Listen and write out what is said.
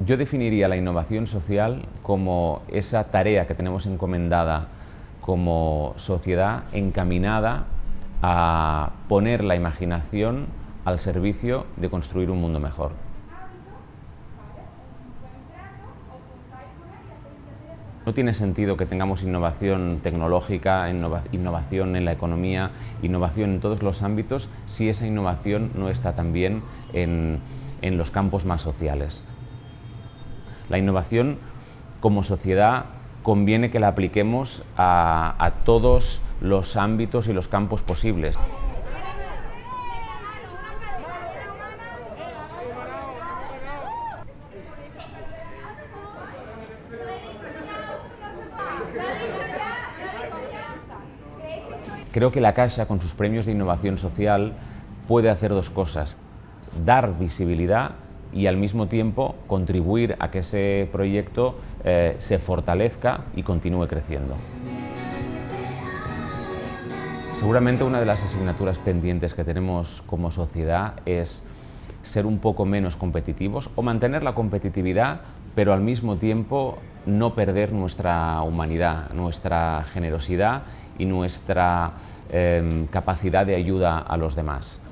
Yo definiría la innovación social como esa tarea que tenemos encomendada como sociedad encaminada a poner la imaginación al servicio de construir un mundo mejor. No tiene sentido que tengamos innovación tecnológica, innovación en la economía, innovación en todos los ámbitos, si esa innovación no está también en los campos más sociales. La innovación como sociedad conviene que la apliquemos a todos los ámbitos y los campos posibles. Creo que la Caixa, con sus premios de innovación social, puede hacer dos cosas: dar visibilidad y al mismo tiempo contribuir a que ese proyecto se fortalezca y continúe creciendo. Seguramente una de las asignaturas pendientes que tenemos como sociedad es ser un poco menos competitivos o mantener la competitividad, pero al mismo tiempo no perder nuestra humanidad, nuestra generosidad y nuestra capacidad de ayuda a los demás.